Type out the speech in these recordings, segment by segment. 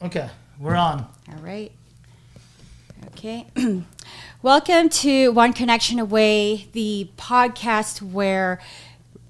Okay, we're on. All right. Okay. Welcome to One Connection Away, the podcast where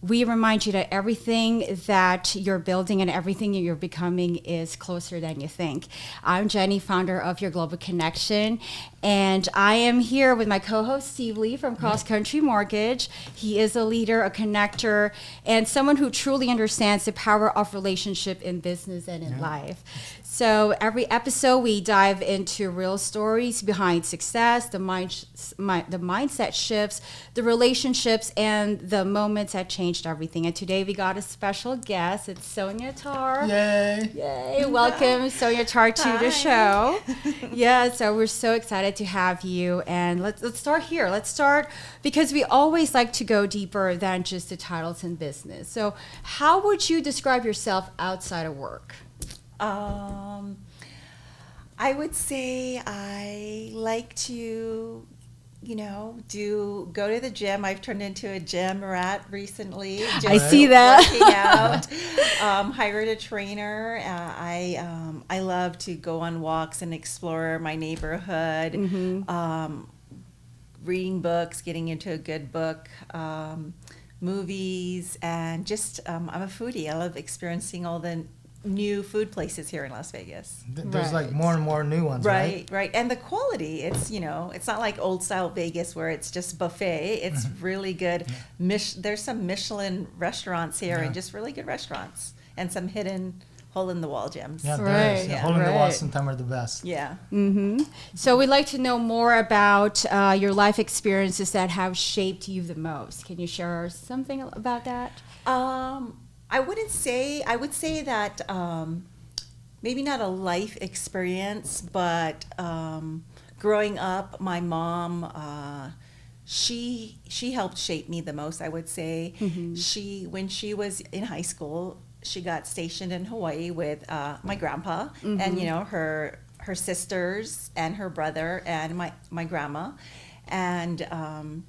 we remind you that everything that you're building and everything that you're becoming is closer than you think. I'm Jenny, founder of Your Global Connection, and I am here with my co-host Steve Lee from Cross Country Mortgage. He is a leader, a connector, and someone who truly understands the power of relationship in business and in life. So every episode we dive into real stories behind success, the mindset shifts, the relationships, and the moments that changed everything. And today we got a special guest. It's Sonia Tar. Yay! Yay! Welcome, Sonia Tar, to the show. Yeah, so we're so excited to have you. And let's start here. Let's start because we always like to go deeper than just the titles in business. So how would you describe yourself outside of work? I would say I like to, go to the gym. I've turned into a gym rat recently. I see that. Working out. Hired a trainer. I love to go on walks and explore my neighborhood. Mm-hmm. Reading books, getting into a good book. Movies, and just I'm a foodie. I love experiencing all the new food places here in Las Vegas. There's like more and more new ones, right? Right. And the quality, it's not like old style Vegas where it's just buffet. It's really good. There's some Michelin restaurants here and just really good restaurants and some hidden hole in the wall gyms. Yeah, there is. Hole in the wall sometimes are the best. Yeah. Mm-hmm. So we'd like to know more about your life experiences that have shaped you the most. Can you share something about that? I would say that maybe not a life experience, but growing up, my mom, she helped shape me the most, I would say. Mm-hmm. When she was in high school, she got stationed in Hawaii with my grandpa and, her sisters and her brother and my grandma. And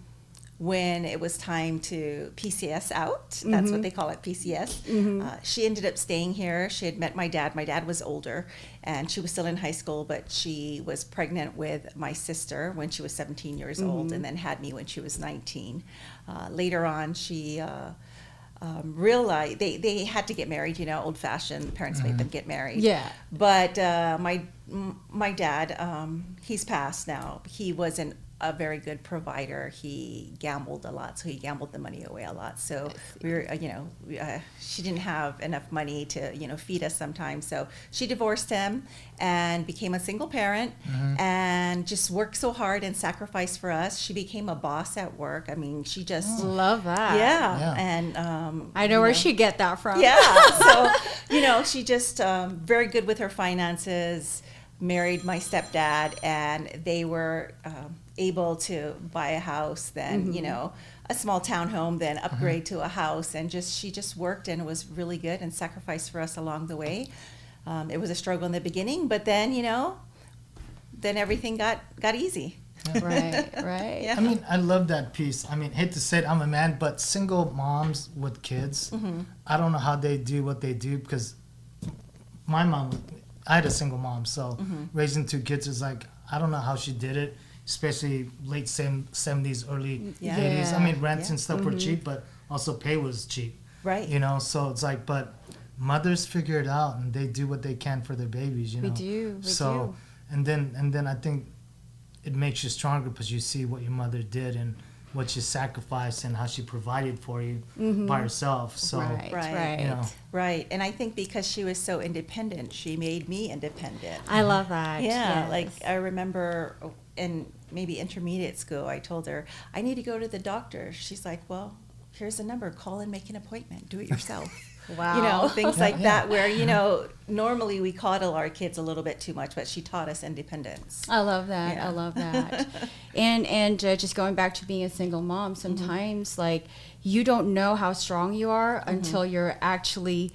when it was time to PCS out, that's what they call it, PCS, she ended up staying here. She had met my dad. My dad was older, and she was still in high school, but she was pregnant with my sister when she was 17 years old, and then had me when she was 19. Later on, she realized they had to get married, old-fashioned. Parents made them get married. Yeah. But my dad, he's passed now. He wasn't a very good provider. He gambled a lot, so he gambled the money away a lot. So we were, she didn't have enough money to, feed us sometimes. So she divorced him and became a single parent and just worked so hard and sacrificed for us. She became a boss at work. I mean, she just love that. Yeah. And I know where she get that from. Yeah. So she just very good with her finances. Married my stepdad, and they were able to buy a house, then a small townhome, then upgrade to a house, and she just worked and was really good and sacrificed for us along the way. It was a struggle in the beginning, but then then everything got easy. Yeah. Right. Yeah. I mean, I love that piece. I mean, hate to say it, I'm a man, but single moms with kids, I don't know how they do what they do, because my mom, I had a single mom, so raising two kids is like, I don't know how she did it, especially late 70s, early 80s. I mean, rents and stuff were cheap, but also pay was cheap. Right. So it's like, but mothers figure it out and they do what they can for their babies, We do. And then I think it makes you stronger because you see what your mother did and what she sacrificed and how she provided for you by herself. So Right. And I think because she was so independent, she made me independent. I love that. Yeah. Yes. Like I remember in maybe intermediate school, I told her, I need to go to the doctor. She's like, well, here's the number. Call and make an appointment. Do it yourself. Wow. Things like that where, normally we coddle our kids a little bit too much, but she taught us independence. I love that. Yeah. I love that. And just going back to being a single mom, sometimes like you don't know how strong you are until you're actually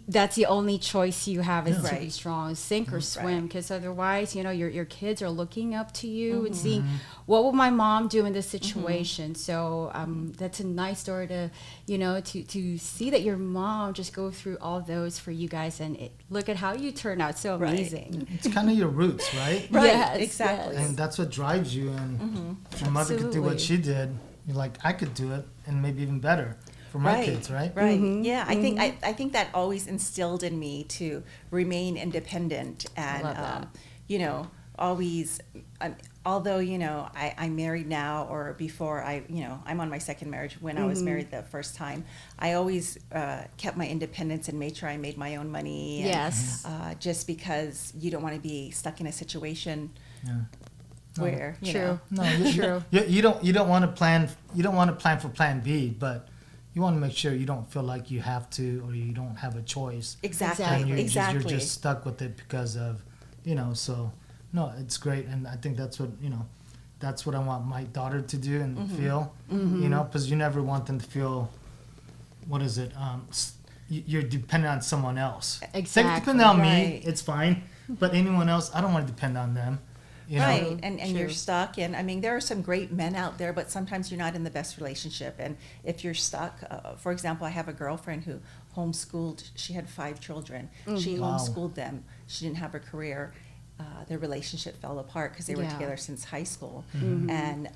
that's the only choice you have is to be Right. strong, sink or swim, Right. because otherwise, your kids are looking up to you and seeing what will my mom do in this situation. So that's a nice story to, to see that your mom just go through all those for you guys, and look at how you turn out so Right. amazing. It's kind of your roots, right? Right, Yes, exactly. yes. And that's what drives you. And if your mother could do what Absolutely. she did, you're like, I could do it, and maybe even better for my kids, right? Right. Yeah, I think that always instilled in me to remain independent and Love that. always. Although I'm married now, or before I'm on my second marriage. When I was married the first time, I always kept my independence and made sure I made my own money. And, Yes. just because you don't want to be stuck in a situation Yeah. where True. No, True. you don't want to plan. You don't want to plan for Plan B, but you want to make sure you don't feel like you have to, or you don't have a choice. Exactly. And Exactly. you're just stuck with it because of, so no, it's great. And I think that's what, that's what I want my daughter to do and feel, because you never want them to feel, what is it? You're dependent on someone else. Exactly. Depend on me, Right. it's fine. But anyone else, I don't want to depend on them. Right, and you're True. stuck, and I mean, there are some great men out there, but sometimes you're not in the best relationship, and if you're stuck, for example, I have a girlfriend who homeschooled, she had 5 children, she Wow. homeschooled them, she didn't have a career, their relationship fell apart because they were Yeah. together since high school, and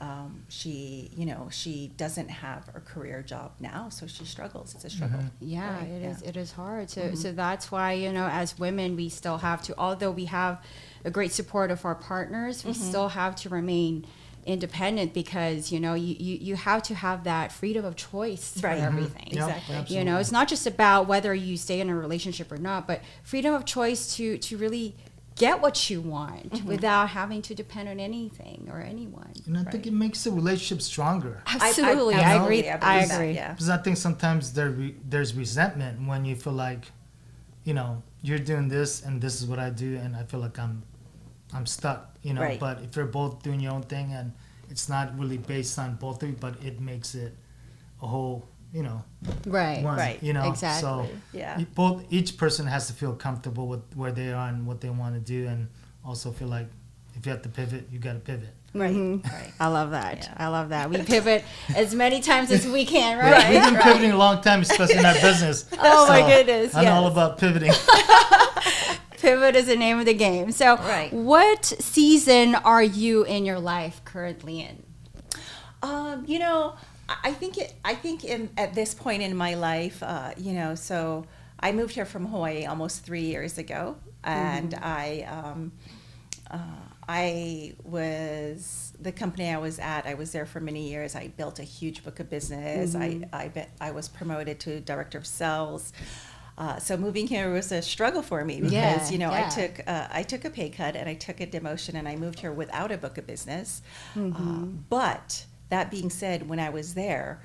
she doesn't have a career job now, so she struggles, it's a struggle. Yeah, Right, it is. yeah. It is hard. So that's why as women, we still have to. Although we have a great support of our partners, we still have to remain independent because you have to have that freedom of choice Right. for everything. Yeah, Exactly. absolutely. It's not just about whether you stay in a relationship or not, but freedom of choice to really get what you want without having to depend on anything or anyone. And I think it makes the relationship stronger. Absolutely, I I agree. agree. I believe that, agree. yeah. Because I think sometimes there's resentment when you feel like, you're doing this and this is what I do, and I feel like I'm stuck, Right. But if you're both doing your own thing and it's not really based on both of you, but it makes it a whole, Right. one, Right. Exactly. So Yeah. each person has to feel comfortable with where they are and what they want to do, and also feel like if you have to pivot, you got to pivot. Right, Mm-hmm. right. I love that. Yeah. I love that. We pivot as many times as we can, Yeah, right? we've been pivoting a long time, especially in our business. Oh, my So goodness, I'm all yes. about pivoting. Pivot is the name of the game. So, Right. what season are you in your life currently in? I think at this point in my life, so I moved here from Hawaii almost 3 years ago, and I was the company I was at. I was there for many years. I built a huge book of business. I was promoted to director of sales. So moving here was a struggle for me because Yeah. I took a pay cut and I took a demotion and I moved here without a book of business. But that being said, when I was there,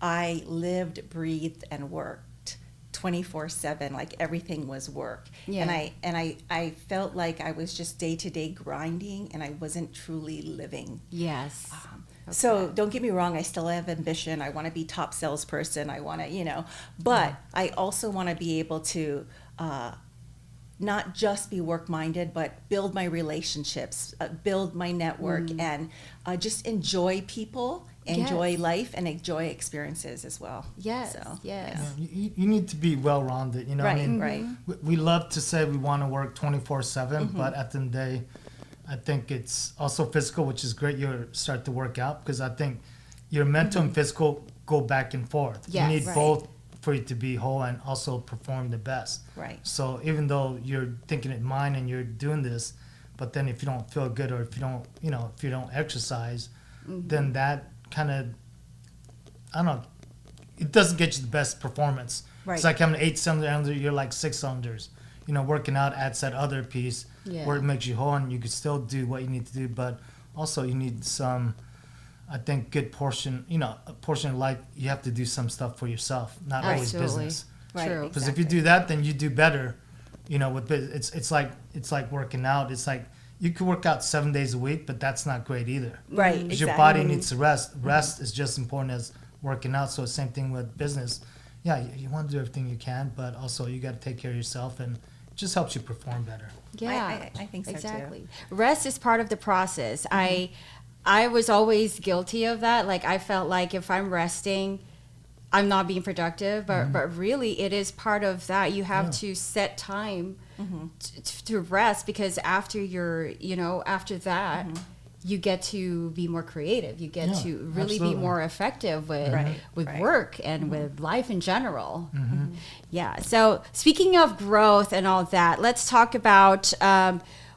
I lived, breathed, and worked 24/7. Like everything was work. Yeah. And I felt like I was just day to day grinding and I wasn't truly living. Yes. So don't get me wrong, I still have ambition. I want to be top salesperson. I want to, but I also want to be able to not just be work-minded, but build my relationships, build my network, and just enjoy people, enjoy life, and enjoy experiences as well. Yes. So, Yes. You need to be well-rounded. Right, right. We love to say we want to work 24/7, but at the end of the day, I think it's also physical, which is great. You start to work out because I think your mental and physical go back and forth. Yes. You need Right. both for you to be whole and also perform the best. Right. So even though you're thinking it mind and you're doing this, but then if you don't feel good or if you don't, if you don't exercise, then that kind of, I don't know, it doesn't get you the best performance. Right. It's like having an 8-cylinder, you're like 6 cylinders. Working out adds that other piece where it makes you whole and you can still do what you need to do, but also you need some, I think, good portion, a portion of life, you have to do some stuff for yourself, not always Absolutely. business. Right. True. Because if you do that, then you do better. With business, it's like working out. It's like you could work out 7 days a week, but that's not great either. Right. Because Exactly. your body needs to rest. Rest is just important as working out. So same thing with business. you want to do everything you can, but also you got to take care of yourself, and it just helps you perform better. Yeah, I think so exactly. too. Rest is part of the process. I was always guilty of that. Like I felt like if I'm resting, I'm not being productive, but really it is part of that. You have to set time to rest, because after after that, you get to be more creative. You get to really be more effective with work and with life in general. Yeah. So speaking of growth and all that, let's talk about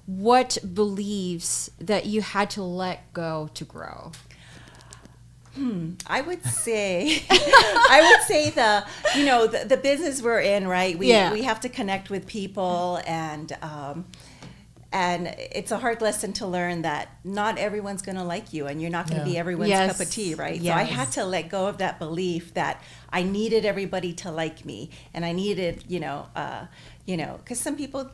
what beliefs that you had to let go to grow. I would say, the business we're in, right? We have to connect with people, and it's a hard lesson to learn that not everyone's going to like you, and you're not going to be everyone's cup of tea, right? Yes. So I had to let go of that belief that I needed everybody to like me, and I needed, because some people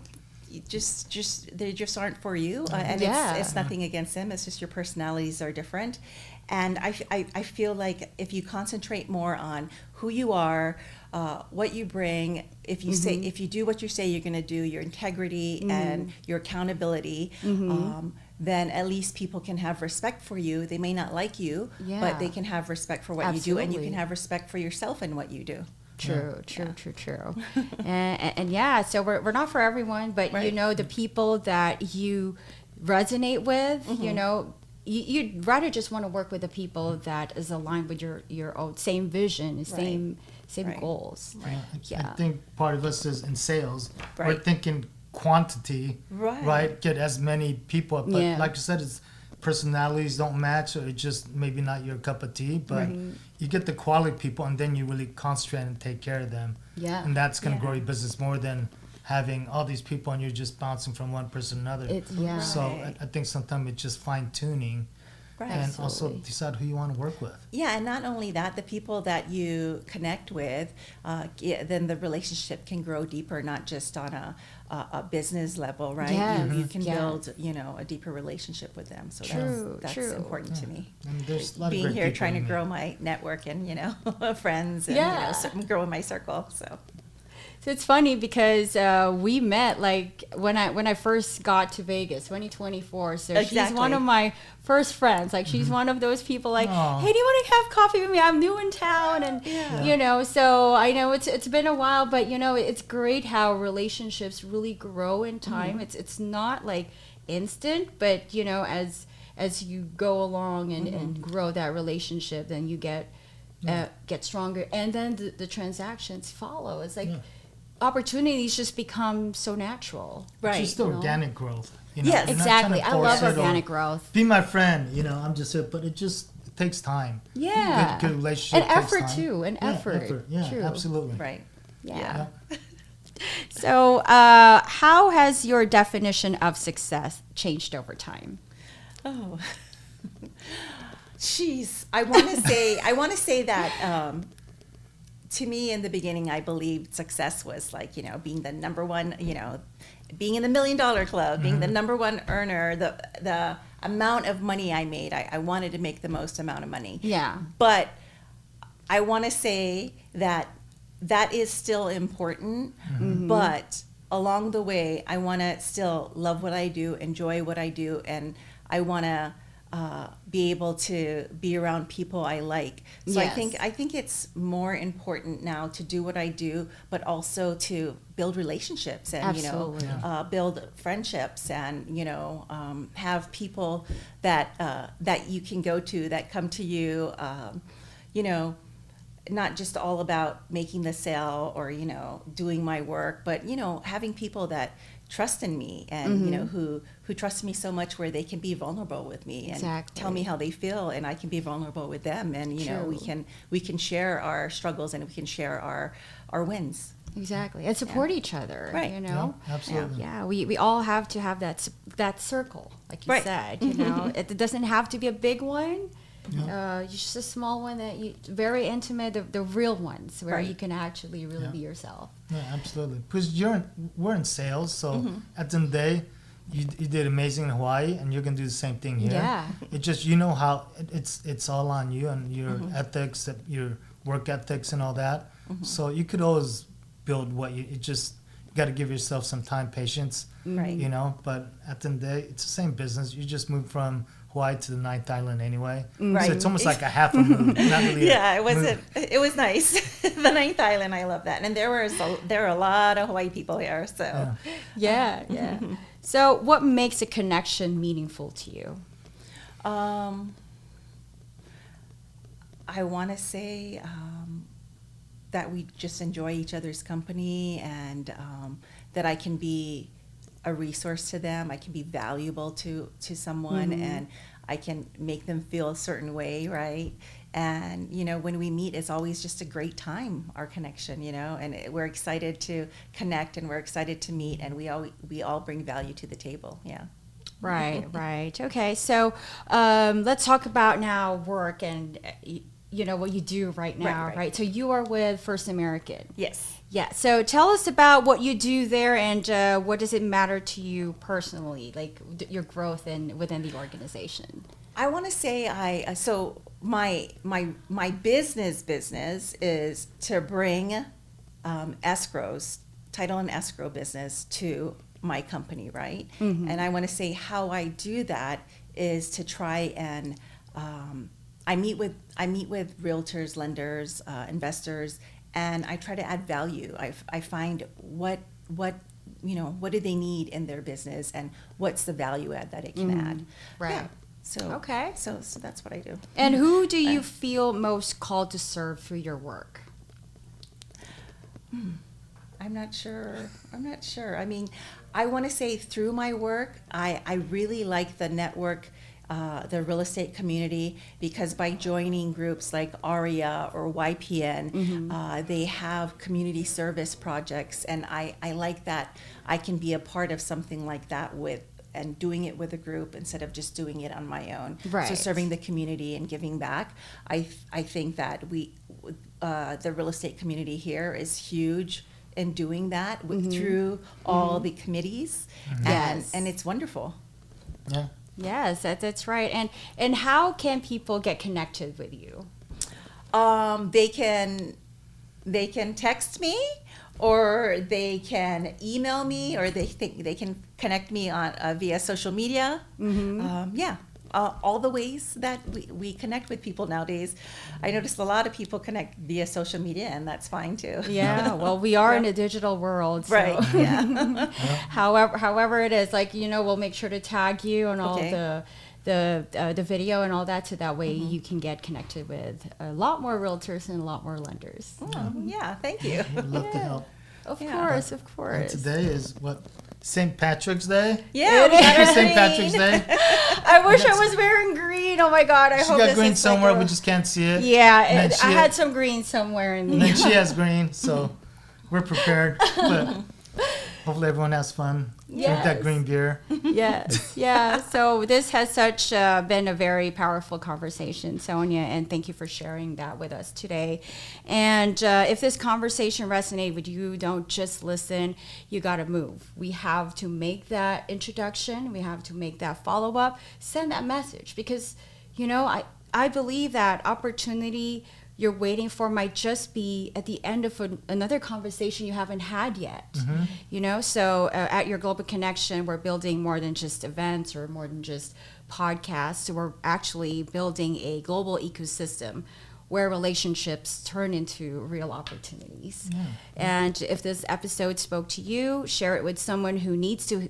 they just aren't for you, and it's nothing against them. It's just your personalities are different. And I feel like if you concentrate more on who you are, what you bring, if you do what you say you're going to do, your integrity and your accountability, then at least people can have respect for you. They may not like you, but they can have respect for what you do, and you can have respect for yourself and what you do. True. And yeah, so we're not for everyone, but the people that you resonate with, you'd rather just want to work with the people that is aligned with your own same vision, same goals. I think part of us is in sales. We're thinking quantity, right? Get as many people, but like you said, it's personalities don't match, or it's just maybe not your cup of tea. But you get the quality people, and then you really concentrate and take care of them. Yeah, and that's going to grow your business more than having all these people and you're just bouncing from one person to another. So I think sometimes it's just fine tuning. And also decide who you want to work with. Yeah, and not only that, the people that you connect with, then the relationship can grow deeper, not just on a business level, right? Yes. You can build, a deeper relationship with them. So that's important to me. And there's a lot being of here, great trying to people grow my network and friends, and growing my circle. So it's funny because we met like when I first got to Vegas, 2024. So she's one of my first friends. Like she's one of those people like, hey, do you want to have coffee with me? I'm new in town, and so I know it's been a while, but it's great how relationships really grow in time. It's not like instant, but as you go along and grow that relationship, then you get stronger, and then the transactions follow. It's like. Opportunities just become so natural. Right. It's just organic growth. Yes, exactly. I love organic growth. Be my friend, I'm just here, but it takes time. Yeah. Good relationship and effort takes time. too. And effort. Yeah, True. absolutely. Right. Yeah. So how has your definition of success changed over time? Oh, jeez. I want to say that to me, in the beginning, I believed success was like, being the number one, being in the $1 Million Club, being the number one earner, the amount of money I made. I wanted to make the most amount of money. Yeah. But I want to say that is still important, but along the way, I want to still love what I do, enjoy what I do, and I want to be able to be around people I like. So I think it's more important now to do what I do, but also to build relationships and build friendships and have people that you can go to, that come to you. Not just all about making the sale or doing my work, but having people that trust in me and who trust me so much where they can be vulnerable with me and tell me how they feel, and I can be vulnerable with them, and we can share our struggles and we can share our wins. Exactly, and support each other. Right. Yeah, absolutely. Yeah, we all have to have that circle, like you said. It doesn't have to be a big one. Just a small one that very intimate, the real ones where you can actually really be yourself. Yeah, absolutely. Because we're in sales, so at the end of the day, you did amazing in Hawaii, and you're gonna do the same thing here. Yeah. It just how it's all on you and your ethics, your work ethics, and all that. So you could always build what you just got to give yourself some time, patience, Right. you know. But at the end of the day, it's the same business. You just moved from Hawaii to the 9th island anyway. Right. So it's almost like a half a move, not really. Yeah, it move. was nice. The 9th island, I love that. And there were a lot of Hawaii people here. So Yeah. So what makes a connection meaningful to you? I want to say that we just enjoy each other's company, and that I can be a resource to them. I can be valuable to someone, and I can make them feel a certain way, right? And, you know, when we meet, it's always just a great time, our connection, you know, and we're excited to connect, and we're excited to meet, and we all bring value to the table. Yeah. Right. Okay, so let's talk about now work and you know what you do right now, right? So you are with First American. Yes. Yeah. So tell us about what you do there, and what does it matter to you personally, like your growth within the organization. I want to say so my business is to bring escrows, title and escrow business to my company, right? And I want to say how I do that is to try and I meet with realtors, lenders, investors, and I try to add value. I find what do they need in their business, and what's the value add that it can add. Right. Yeah. So Okay. So that's what I do. And who do you feel most called to serve through your work? I'm not sure. I mean, I want to say through my work, I really like the network, the real estate community, because by joining groups like ARIA or YPN, they have community service projects, and I like that I can be a part of something like that and doing it with a group instead of just doing it on my own. Right. So serving the community and giving back. I think that the real estate community here is huge in doing that through all the committees, Yes. and it's wonderful. Yeah. Yes, that's right. And how can people get connected with you? They can text me, or they can email me, or they can connect me on via social media. All the ways that we connect with people nowadays. I noticed a lot of people connect via social media, and that's fine too. Yeah, well, we are in a digital world, so. Right. Yeah. However it is, like, we'll make sure to tag you on all Okay. the video and all that, so that way you can get connected with a lot more realtors and a lot more lenders. Oh, yeah. Thank you. We'd love to help. Of Yeah. course. And today is what? St. Patrick's Day? Yeah. It we got Happy our St. green. Patrick's Day. I wish I was wearing green. Oh my God! I She hope got this green is like somewhere, a- we just can't see it. Yeah, And then I she- had some green somewhere in And me. then she has green, so we're prepared. But hopefully everyone has fun. Drink Yes. that green beer. Yes, yeah. So this has been a very powerful conversation, Sonia, and thank you for sharing that with us today. And if this conversation resonated with you, don't just listen. You got to move. We have to make that introduction. We have to make that follow up. Send that message, because I believe that opportunity you're waiting for might just be at the end of another conversation you haven't had yet. So at your Global Connection, we're building more than just events or more than just podcasts. We're actually building a global ecosystem where relationships turn into real opportunities. And if this episode spoke to you, share it with someone who needs to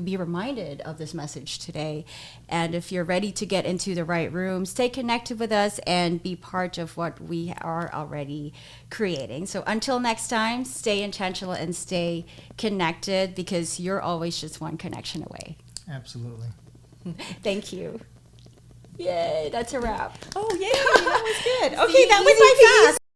be reminded of this message today. And if you're ready to get into the right room, stay connected with us and be part of what we are already creating. So until next time, stay intentional and stay connected, because you're always just one connection away. Absolutely. Thank you. Yay, that's a wrap. Oh, yay. That was good. Okay, that was my fast.